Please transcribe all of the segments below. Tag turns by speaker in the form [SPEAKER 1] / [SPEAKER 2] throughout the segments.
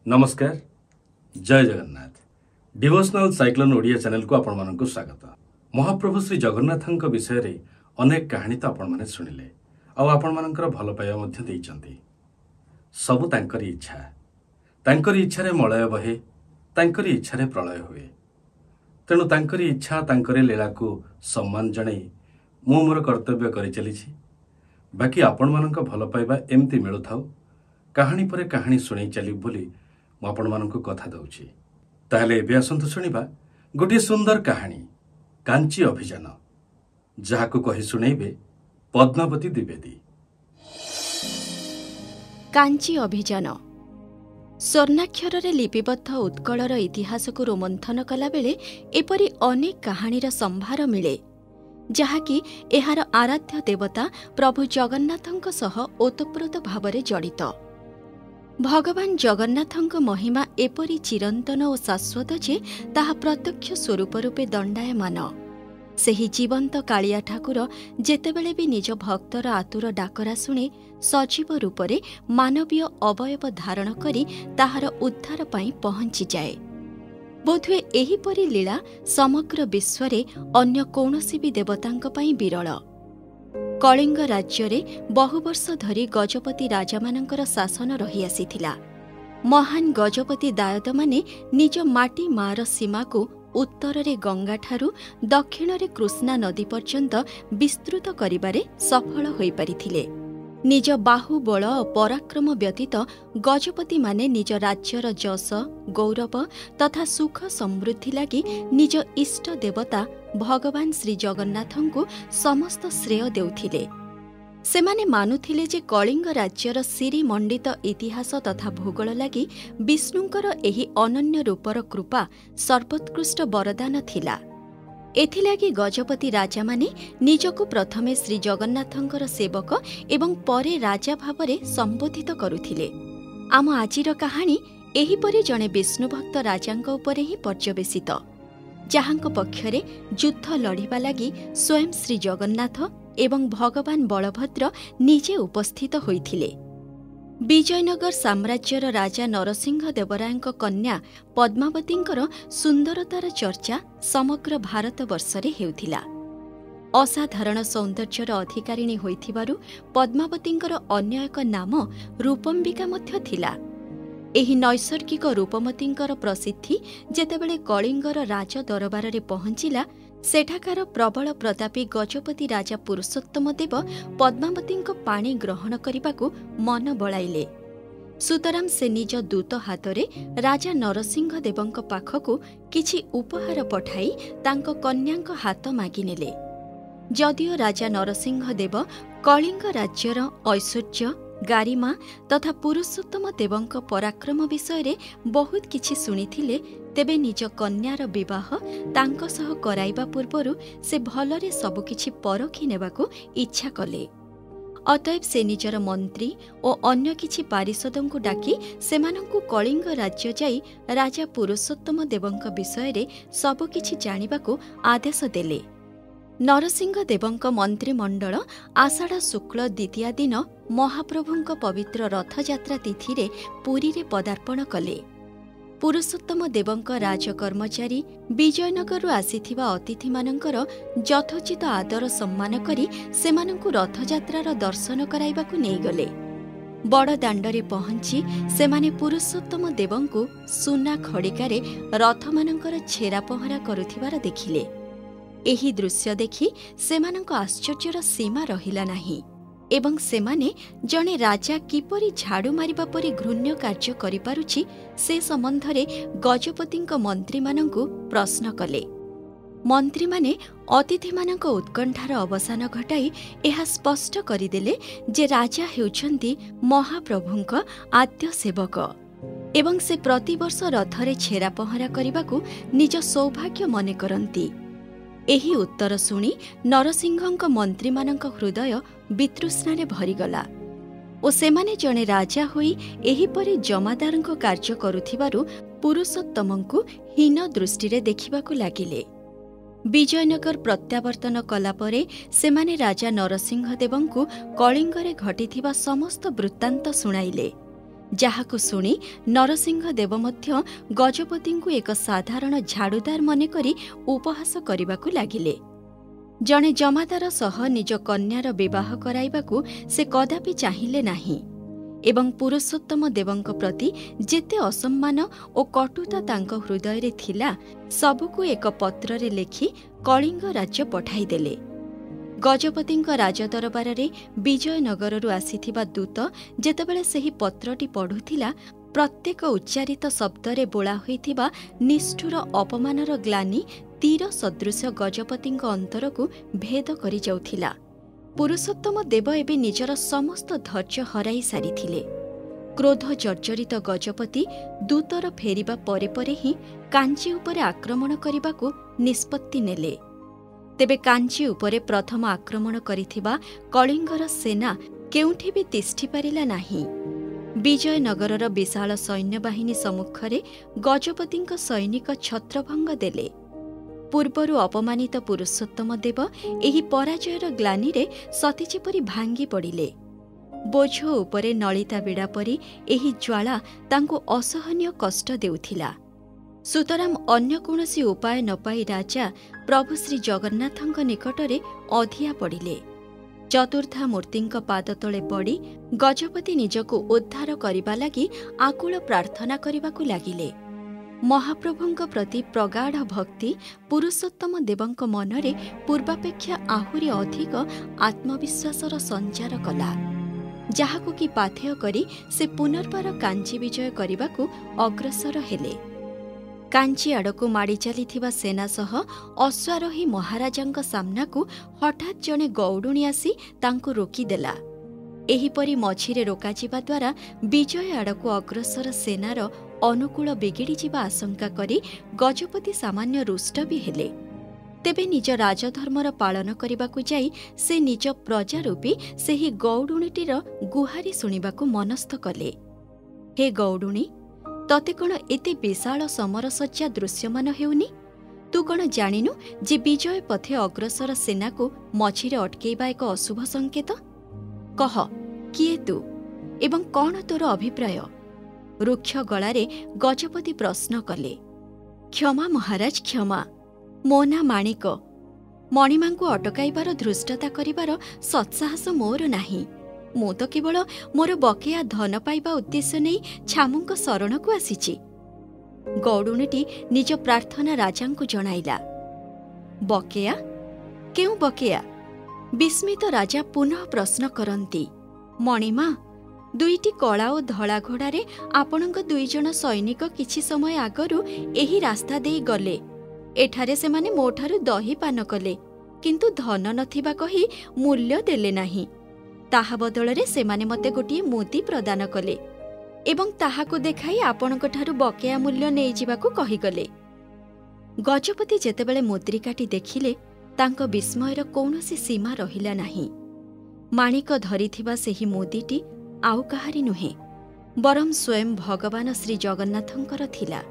[SPEAKER 1] नमस्कार जय Jagannath devotional cyclone Odia channel को आपण मानक स्वागत। महाप्रभु श्री जगन्नाथ विषय रे अनेक कहानी तो आपण माने सुनिले आ आपण मानकर भल पाइबा मध्य देइचंती। सबु तांकरी इच्छा, तांकरी इच्छा रे मलय बहे, तांकरी इच्छा रे प्रलय हुए। तेणु तांकरी इच्छा तांकरी लीला को सम्मान जणै मु मोर कर्तव्य करि चलिछि। बाकी आपण मानक भल पाइबा एमती मिलु थाउ, कहानी परे कहानी सुनै चली बोली मु आपण मानक कथा दउछि। ताहले एबे आसंतु सुनिबा गोटे सुंदर कहानी कांची अभियान, जहाको कहि सुनैबे पद्मावती द्विवेदी।
[SPEAKER 2] कांची अभियान स्वर्णाक्षर रे लिपिबद्ध उत्कलर इतिहास को रोमंथन कला बेले एपरी अनेक कहानीर संभार मिले, जहाँकि एहार आराध्य देवता प्रभु जगन्नाथंक सह ओतप्रोत भावरे जड़ित। भगवान जगन्नाथंक महिमा एपरी चिरंतन और शाश्वत जे ताहा प्रत्यक्ष स्वरूप रूपे दंडायमान। सेही जीवंत कालिया ठाकुर जेतेबेले भी निज भक्तर आतुर डाकरा शुणे सजीव रूपरे मानवीय अवयव धारण करी ताहार उद्धार पाई पहुंची जाए। बोधुए एहीपरि लीला समग्र विश्वरे अन्य कौनसी भी देवतांक पाई विरल। कलिंग राज्य रे बहु वर्ष धरी गजपति राजा मानकर शासन रही आसीथिला। महान गजपति दायद माने निज माटी मार सीमा को उत्तर रे गंगा ठारू दक्षिण रे कृष्णा नदी पर्यंत विस्तृत करिबारे सफल होई परिथिले। निज बाहुबल और पराक्रम व्यतीत गजपति माने निज राज्यर जस गौरव तथा सुख समृद्धि लगी निज इष्ट देवता भगवान श्री जगन्नाथंकु समस्त श्रेय देउथिले। सेमाने मानुथिले जे कलिंग राज्यर सिरिमंडित इतिहास तथा भूगोल लगी विष्णुंकर एही अनन्य रूपर कृपा सर्वोत्कृष्ट वरदान थिला। एथिलागि गजपति राजा माने निजको प्रथमे श्री जगन्नाथंकर सेवक एवं परे राजा भावरे संबोधित करुथिले। आम आजिर कहानी एहीपरि जणे विष्णुभक्त राजांक उपरे ही पर्यवेसित, जहांक पक्षरे युद्ध लड़िबा लागि स्वयं श्री जगन्नाथ एवं भगवान बलभद्र निजे उपस्थित होइथिले। विजयनगर साम्राज्यर राजा नरसिंह देवरायଙ୍କ कन्या पद्मावतींकर सुंदरतार चर्चा समग्र भारतवर्षरे हेउथिला। असाधारण सौंदर्यर अधिकारिणी होइथिबारु पद्मावतींकर अन्य एक नाम रूपम्बिका मध्य थिला। एही नैसर्गिक रूपमतींकर प्रसिद्धि जेतेबेले कलिंगर राज दरबार पहुंचिला, सेठाकार प्रबल प्रतापी गजपति राजा पुरुषोत्तम देव पद्मावतींक पाणी ग्रहण करिबाकु मन बळाइले। सुतराम से निज दूत हातरे राजा नरसिंह देवंक पाखकु किछि उपहार पठाई तांक कन्यांक हाथ मागिनेले। जदियो राजा नरसिंह देव कलिंग राज्यर ऐश्वर्य गारिमा तथा पुरुषोत्तम देवंक पराक्रम विषय बहुत किछि सुनिथिले, तेबे निज कन्यार विवाह तांक सह कराइबा पूर्वरु से भलरे सबकिछि परखि नेबाकु इच्छा कले। अतएव से निजर मंत्री और अन्य किछि पारिषदंकु डाकी सेमानंकु कलिंग राज्य जाई राजा पुरुषोत्तम देवंक विषय सबकिछि जानिबाकु आदेश देले। नरसिंह देवंक मंत्रिमंडल आषाढ़ शुक्ल द्वितीया दिन महाप्रभुंक पवित्र रथयात्रा तिथि रे पुरी रे पदार्पण कले। पुरुषोत्तम देवंक राजकर्मचारी विजयनगर आसीथिबा अतिथि मानकर यथोचित आदर सम्मान करी सेमानंकु रथयात्रार दर्शन कराइबाकु नेइगले। बड़ दांडरे पहुंची सेमाने पुरुषोत्तम देवंकु सुना खड़िकारे रथ मानकर छेरा पहरा करुथिबार देखिले। एही दृश्य देखि सेमानंक आश्चर्यर सीमा रहिला नाही एवं सेमाने जणे राजा किपरि झाड़ू मारिबा परि घृण्य कार्य करिपारुछि से संबंधरे गजपतिंक मंत्री मानंकु प्रश्न कले। मंत्री माने अतिथि मानंक उत्कंठार अवसान घटाई एहा स्पष्ट करिदेले जे राजा हेउछन्ति महाप्रभुंक आद्य सेवक एवं से प्रतिवर्ष रथरे छेरा पहरा करिबाकु निज सौभाग्य मने करन्ति। एही उत्तर शुणी नरसिंहंक मंत्री मानंक हृदय वितृष्णारे भरीगला ओ सेमाने जणे राजा होई एहीपरि जमादारंक कार्य करुथिबारु पुरुषोत्तमंकु हीन दृष्टिरे देखिबाकु लागिले। विजयनगर प्रत्यावर्तन कला परे सेमाने राजा नरसिंह देवंकु कलिंगरे घटिथिबा समस्त वृत्तांत शुणाइले। ଯାହାକୁ ଶୁଣି ନରସିଂହଦେବ ମଧ୍ୟ ଗଜପତିଙ୍କୁ ଏକ ସାଧାରଣ ଝାଡ଼ୁଦାର ମନେକରି ଉପହାସ କରିବାକୁ ଲାଗିଲେ। ଜଣେ ଜମାଦାର ସହ ନିଜ କନ୍ୟାର ବିବାହ କରାଇବାକୁ ସେ କଦାପି ଚାହିଁଲେ ନାହିଁ ଏବଂ ପୁରୁଷୋତ୍ତମ ଦେବଙ୍କ ପ୍ରତି ଯେତେ ଅସମ୍ମାନ ଓ କଟୁତା ତାଙ୍କ ହୃଦୟରେ ଥିଲା ସବୁକୁ ଏକ ପତ୍ରରେ ଲେଖି କଳିଙ୍ଗ ରାଜ୍ୟ ପଠାଇଦେଲେ। ଗଜପତିଙ୍କ ରାଜଦରବାରରେ ବିଜୟନଗରରୁ ଆସିଥିବା ଦୂତ ଯେତେବେଳେ ସେହି ପତ୍ରଟି ପଢ଼ୁଥିଲା, ପ୍ରତ୍ୟେକ ଉଚ୍ଚାରିତ ଶବ୍ଦରେ ବୋଳା ହୋଇଥିବା ନିଷ୍ଠୁର ଅପମାନର ଗ୍ଲାନି ତୀର ସଦୃଶ ଗଜପତିଙ୍କ ଅନ୍ତରକୁ ଭେଦ କରିଯାଉଥିଲା। ପୁରୁଷୋତ୍ତମ ଦେବ ଏବେ ନିଜର ସମସ୍ତ ଧୈର୍ଯ୍ୟ ହରାଇ ସାରିଥିଲେ। କ୍ରୋଧ ଜର୍ଜରିତ ଗଜପତି ଦୂତର ଫେରିବା ପରେ ପରେ ହିଁ କାଞ୍ଚି ଉପରେ ଆକ୍ରମଣ କରିବାକୁ ନିଷ୍ପତ୍ତି ନେଲେ। ତେବେ କାଞ୍ଚି ଉପରେ ପ୍ରଥମ ଆକ୍ରମଣ କରିଥିବା କଳିଙ୍ଗର ସେନା କେଉଁଠି ବି ତିଷ୍ଠି ପାରିଲା ନାହିଁ। ବିଜୟନଗରର ବିଶାଳ ସୈନ୍ୟବାହିନୀ ସମ୍ମୁଖରେ ଗଜପତିଙ୍କ ସୈନିକ ଛତ୍ରଭଙ୍ଗ ଦେଲେ। ପୂର୍ବରୁ ଅପମାନିତ ପୁରୁଷୋତ୍ତମ ଦେବ ଏହି ପରାଜୟର ଗ୍ଲାନିରେ ସତେ ଯେପରି ଭାଙ୍ଗି ପଡ଼ିଲେ। ବୋଝ ଉପରେ ନଳିତା ବିଡ଼ା ପରି ଏହି ଜ୍ୱାଳା ତାଙ୍କୁ ଅସହନୀୟ କଷ୍ଟ ଦେଉଥିଲା। ସୁତରାଂ ଅନ୍ୟ କୌଣସି ଉପାୟ ନ ପାଇ ରାଜା ପ୍ରଭୁ ଶ୍ରୀ ଜଗନ୍ନାଥଙ୍କ ନିକଟରେ ଅଧିଆ ପଡ଼ିଲେ। ଚତୁର୍ଦ୍ଧା ମୂର୍ତ୍ତିଙ୍କ ପାଦତଳେ ପଡ଼ି ଗଜପତି ନିଜକୁ ଉଦ୍ଧାର କରିବା ଲାଗି ଆକୁଳ ପ୍ରାର୍ଥନା କରିବାକୁ ଲାଗିଲେ। ମହାପ୍ରଭୁଙ୍କ ପ୍ରତି ପ୍ରଗାଢ଼ ଭକ୍ତି ପୁରୁଷୋତ୍ତମ ଦେବଙ୍କ ମନରେ ପୂର୍ବାପେକ୍ଷା ଆହୁରି ଅଧିକ ଆତ୍ମବିଶ୍ୱାସର ସଞ୍ଚାର କଲା, ଯାହାକୁ କି ପାଥେୟ କରି ସେ ପୁନର୍ବାର କାଞ୍ଚି ବିଜୟ କରିବାକୁ ଅଗ୍ରସର ହେଲେ। କାଞ୍ଚି ଆଡ଼କୁ ମାଡ଼ି ଚାଲିଥିବା ସେନା ସହ ଅଶ୍ୱାରୋହୀ ମହାରାଜାଙ୍କ ସାମ୍ନାକୁ ହଠାତ୍ ଜଣେ ଗୌଡ଼ୁଣୀ ଆସି ତାଙ୍କୁ ରୋକିଦେଲା। ଏହିପରି ମଝିରେ ରୋକାଯିବା ଦ୍ୱାରା ବିଜୟ ଆଡ଼କୁ ଅଗ୍ରସର ସେନାର ଅନୁକୂଳ ବିଗିଡ଼ିଯିବା ଆଶଙ୍କା କରି ଗଜପତି ସାମାନ୍ୟ ରୁଷ୍ଟ ବି ହେଲେ। ତେବେ ନିଜ ରାଜଧର୍ମର ପାଳନ କରିବାକୁ ଯାଇ ସେ ନିଜ ପ୍ରଜାରୂପୀ ସେହି ଗୌଡ଼ୁଣୀଟିର ଗୁହାରି ଶୁଣିବାକୁ ମନସ୍ଥ କଲେ। ହେ ଗୌଡ଼ୁଣୀ, ତତେ କ'ଣ ଏତେ ବିଶାଳ ସମରସଜ୍ଜା ଦୃଶ୍ୟମାନ ହେଉନି? ତୁ କ'ଣ ଜାଣିନୁ ଯେ ବିଜୟ ପଥେ ଅଗ୍ରସର ସେନାକୁ ମଝିରେ ଅଟକେଇବା ଏକ ଅଶୁଭ ସଙ୍କେତ? କହ, କିଏ ତୁ ଏବଂ କ'ଣ ତୋର ଅଭିପ୍ରାୟ? ରୁକ୍ଷ ଗଳାରେ ଗଜପତି ପ୍ରଶ୍ନ କଲେ। କ୍ଷମା ମହାରାଜ, କ୍ଷମା। ମୋ ନାଁ ମାଣିକ। ମଣିମାଙ୍କୁ ଅଟକାଇବାର ଧୃଷ୍ଟତା କରିବାର ସତ୍ସାହସ ମୋର ନାହିଁ। ମୁଁ ତ କେବଳ ମୋର ବକେୟା ଧନ ପାଇବା ଉଦ୍ଦେଶ୍ୟ ନେଇ ଛାମୁଙ୍କ ଶରଣକୁ ଆସିଛି। ଗୌଡ଼ୁଣୀଟି ନିଜ ପ୍ରାର୍ଥନା ରାଜାଙ୍କୁ ଜଣାଇଲା। ବକେୟା? କେଉଁ ବକେୟା? ବିସ୍ମିତ ରାଜା ପୁନଃ ପ୍ରଶ୍ନ କରନ୍ତି। ମଣିମା, ଦୁଇଟି କଳା ଓ ଧଳା ଘୋଡ଼ାରେ ଆପଣଙ୍କ ଦୁଇଜଣ ସୈନିକ କିଛି ସମୟ ଆଗରୁ ଏହି ରାସ୍ତା ଦେଇ ଗଲେ। ଏଠାରେ ସେମାନେ ମୋଠାରୁ ଦହି ପାନ କଲେ, କିନ୍ତୁ ଧନ ନଥିବା କହି ମୂଲ୍ୟ ଦେଲେ ନାହିଁ। ତାହା ବଦଳରେ ସେମାନେ ମୋତେ ଗୋଟିଏ ମୁଦି ପ୍ରଦାନ କଲେ ଏବଂ ତାହାକୁ ଦେଖାଇ ଆପଣଙ୍କଠାରୁ ବକେୟା ମୂଲ୍ୟ ନେଇଯିବାକୁ କହିଗଲେ। ଗଜପତି ଯେତେବେଳେ ମୁଦ୍ରିକାଟି ଦେଖିଲେ, ତାଙ୍କ ବିସ୍ମୟର କୌଣସି ସୀମା ରହିଲା ନାହିଁ। ମାଣିକ ଧରିଥିବା ସେହି ମୁଦିଟି ଆଉ କାହାରି ନୁହେଁ, ବରଂ ସ୍ୱୟଂ ଭଗବାନ ଶ୍ରୀ ଜଗନ୍ନାଥଙ୍କର ଥିଲା।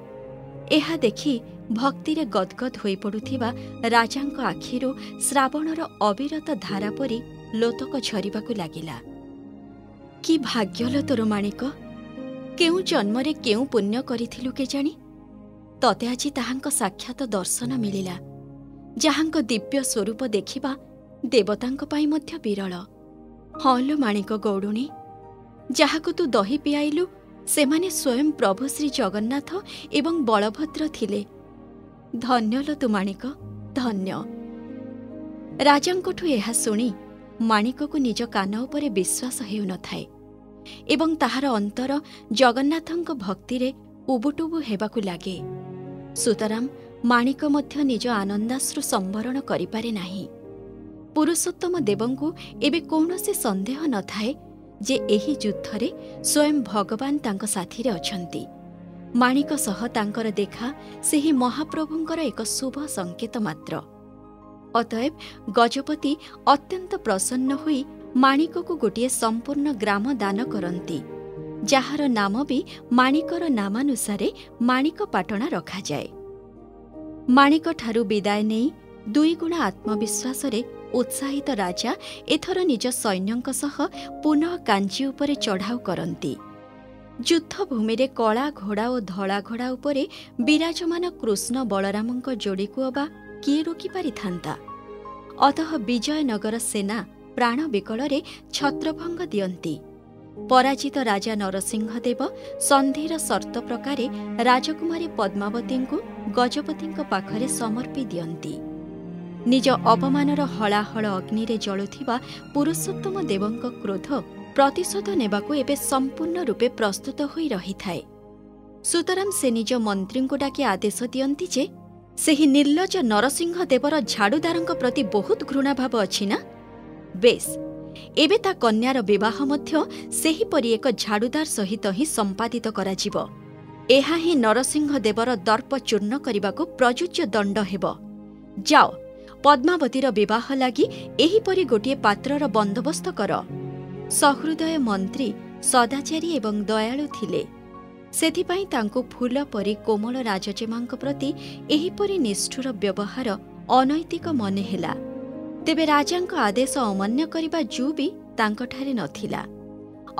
[SPEAKER 2] ଏହା ଦେଖି ଭକ୍ତିରେ ଗଦ୍ଗଦ୍ ହୋଇପଡ଼ୁଥିବା ରାଜାଙ୍କ ଆଖିରୁ ଶ୍ରାବଣର ଅବିରତ ଧାରା ପରି ଲୋତକ ଝରିବାକୁ ଲାଗିଲା। କି ଭାଗ୍ୟଲ ତୋର ମାଣିକ! କେଉଁ ଜନ୍ମରେ କେଉଁ ପୁଣ୍ୟ କରିଥିଲୁ କେଜାଣି? ତତେ ଆଜି ତାହାଙ୍କ ସାକ୍ଷାତ ଦର୍ଶନ ମିଳିଲା, ଯାହାଙ୍କ ଦିବ୍ୟ ସ୍ୱରୂପ ଦେଖିବା ଦେବତାଙ୍କ ପାଇଁ ମଧ୍ୟ ବିରଳ। ହଁ ଲୋ ମାଣିକ ଗୌଡ଼ୁଣୀ, ଯାହାକୁ ତୁ ଦହି ପିଆଇଲୁ ସେମାନେ ସ୍ୱୟଂ ପ୍ରଭୁ ଶ୍ରୀ ଜଗନ୍ନାଥ ଏବଂ ବଳଭଦ୍ର ଥିଲେ। ଧନ୍ୟ ଲୋ ତୁ ମାଣିକ, ଧନ୍ୟ। ରାଜାଙ୍କଠୁ ଏହା ଶୁଣି ମାଣିକକୁ ନିଜ କାନ ଉପରେ ବିଶ୍ୱାସ ହେଉନଥାଏ ଏବଂ ତାହାର ଅନ୍ତର ଜଗନ୍ନାଥଙ୍କ ଭକ୍ତିରେ ଉବୁଟୁବୁ ହେବାକୁ ଲାଗେ। ସୁତରାଂ ମାଣିକ ମଧ୍ୟ ନିଜ ଆନନ୍ଦାଶ୍ରୁ ସମ୍ବରଣ କରିପାରେ ନାହିଁ। ପୁରୁଷୋତ୍ତମ ଦେବଙ୍କୁ ଏବେ କୌଣସି ସନ୍ଦେହ ନଥାଏ ଯେ ଏହି ଯୁଦ୍ଧରେ ସ୍ୱୟଂ ଭଗବାନ ତାଙ୍କ ସାଥିରେ ଅଛନ୍ତି। ମାଣିକ ସହ ତାଙ୍କର ଦେଖା ସେହି ମହାପ୍ରଭୁଙ୍କର ଏକ ଶୁଭ ସଙ୍କେତ ମାତ୍ର। ଅତଏବ ଗଜପତି ଅତ୍ୟନ୍ତ ପ୍ରସନ୍ନ ହୋଇ ମାଣିକକୁ ଗୋଟିଏ ସମ୍ପୂର୍ଣ୍ଣ ଗ୍ରାମ ଦାନ କରନ୍ତି, ଯାହାର ନାମ ବି ମାଣିକର ନାମାନୁସାରେ ମାଣିକପାଟଣା ରଖାଯାଏ। ମାଣିକଠାରୁ ବିଦାୟ ନେଇ ଦୁଇଗୁଣା ଆତ୍ମବିଶ୍ୱାସରେ ଉତ୍ସାହିତ ରାଜା ଏଥର ନିଜ ସୈନ୍ୟଙ୍କ ସହ ପୁନଃ କାଞ୍ଚି ଉପରେ ଚଢ଼ାଉ କରନ୍ତି। ଯୁଦ୍ଧଭୂମିରେ କଳା ଘୋଡ଼ା ଓ ଧଳା ଘୋଡ଼ା ଉପରେ ବିରାଜମାନ କୃଷ୍ଣ ବଳରାମଙ୍କ ଯୋଡ଼ିକୁ ଅବା କିଏ ରୋକିପାରିଥାନ୍ତା? ଅତଃ ବିଜୟନଗର ସେନା ପ୍ରାଣ ବିକଳରେ ଛତ୍ରଭଙ୍ଗ ଦିଅନ୍ତି। ପରାଜିତ ରାଜା ନରସିଂହଦେବ ସନ୍ଧିର ସର୍ତ୍ତ ପ୍ରକାରେ ରାଜକୁମାରୀ ପଦ୍ମାବତୀଙ୍କୁ ଗଜପତିଙ୍କ ପାଖରେ ସମର୍ପି ଦିଅନ୍ତି। ନିଜ ଅପମାନର ହଳାହଳ ଅଗ୍ନିରେ ଜଳୁଥିବା ପୁରୁଷୋତ୍ତମ ଦେବଙ୍କ କ୍ରୋଧ ପ୍ରତିଶୋଧ ନେବାକୁ ଏବେ ସମ୍ପୂର୍ଣ୍ଣ ରୂପେ ପ୍ରସ୍ତୁତ ହୋଇ ରହିଥାଏ। ସୁତରାଂ ସେ ନିଜ ମନ୍ତ୍ରୀଙ୍କୁ ଡାକି ଆଦେଶ ଦିଅନ୍ତି ଯେ ସେହି ନିର୍ଲଜ ନରସିଂହ ଦେବର ଝାଡ଼ୁଦାରଙ୍କ ପ୍ରତି ବହୁତ ଘୃଣାଭାବ ଅଛି ନା? ବେଶ୍, ଏବେ ତା କନ୍ୟାର ବିବାହ ମଧ୍ୟ ସେହିପରି ଏକ ଝାଡ଼ୁଦାର ସହିତ ହିଁ ସମ୍ପାଦିତ କରାଯିବ। ଏହା ହିଁ ନରସିଂହ ଦେବର ଦର୍ପ ଚୂର୍ଣ୍ଣ କରିବାକୁ ପ୍ରଯୁଜ୍ୟ ଦଣ୍ଡ ହେବ। ଯାଅ, ପଦ୍ମାବତୀର ବିବାହ ଲାଗି ଏହିପରି ଗୋଟିଏ ପାତ୍ରର ବନ୍ଦୋବସ୍ତ କର। ସହୃଦୟ ମନ୍ତ୍ରୀ ସଦାଚାରୀ ଏବଂ ଦୟାଳୁ ଥିଲେ। ସେଥିପାଇଁ ତାଙ୍କୁ ଫୁଲ ପରି କୋମଳ ରାଜଜେମାଙ୍କ ପ୍ରତି ଏହିପରି ନିଷ୍ଠୁର ବ୍ୟବହାର ଅନୈତିକ ମନେ ହେଲା। ତେବେ ରାଜାଙ୍କ ଆଦେଶ ଅମାନ୍ୟ କରିବା ଜୁ ବି ତାଙ୍କଠାରେ ନଥିଲା।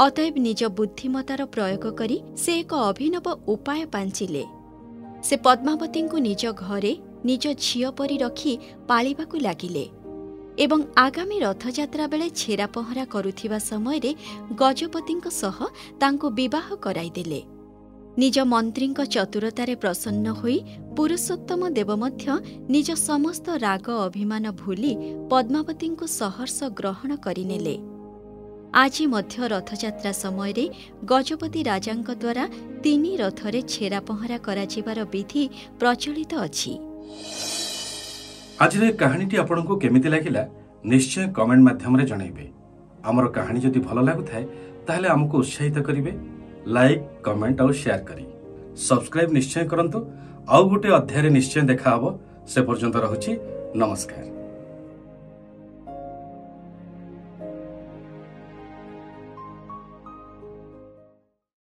[SPEAKER 2] ଅତଏବ ନିଜ ବୁଦ୍ଧିମତାର ପ୍ରୟୋଗ କରି ସେ ଏକ ଅଭିନବ ଉପାୟ ପାଞ୍ଚିଲେ। ସେ ପଦ୍ମାବତୀଙ୍କୁ ନିଜ ଘରେ ନିଜ ଝିଅ ପରି ରଖି ପାଳିବାକୁ ଲାଗିଲେ ଏବଂ ଆଗାମୀ ରଥଯାତ୍ରା ବେଳେ ଛେରା ପହଁରା କରୁଥିବା ସମୟରେ ଗଜପତିଙ୍କ ସହ ତାଙ୍କୁ ବିବାହ କରାଇଦେଲେ। ନିଜ ମନ୍ତ୍ରୀଙ୍କ ଚତୁରତାରେ ପ୍ରସନ୍ନ ହୋଇ ପୁରୁଷୋତ୍ତମ ଦେବ ମଧ୍ୟ ନିଜ ସମସ୍ତ ରାଗ ଅଭିମାନ ଭୁଲି ପଦ୍ମାବତୀଙ୍କୁ ସହର୍ଷ ଗ୍ରହଣ କରିନେଲେ। ଆଜି ମଧ୍ୟ ରଥଯାତ୍ରା ସମୟରେ ଗଜପତି ରାଜାଙ୍କ ଦ୍ୱାରା 3 ରଥରେ ଛେରା ପହଁରା କରାଯିବାର ବିଧି ପ୍ରଚଳିତ ଅଛି।
[SPEAKER 1] ଆଜିର କାହାଣୀଟି ଆପଣଙ୍କୁ କେମିତି ଲାଗିଲା ନିଶ୍ଚୟ କମେଣ୍ଟ ମାଧ୍ୟମରେ ଜଣାଇବେ। ଆମର କାହାଣୀ ଯଦି ଭଲ ଲାଗୁଥାଏ ତାହେଲେ ଆମକୁ ଉତ୍ସାହିତ କରିବେ ଲାଇକ୍, କମେଣ୍ଟ ଆଉ ସେୟାର କରି। ସବସ୍କ୍ରାଇବ୍ ନିଶ୍ଚୟ କରନ୍ତୁ। ଆଉ ଗୋଟେ ଅଧ୍ୟାୟରେ ନିଶ୍ଚୟ ଦେଖା ହେବ। ସେ ପର୍ଯ୍ୟନ୍ତ ରହୁଛି, ନମସ୍କାର।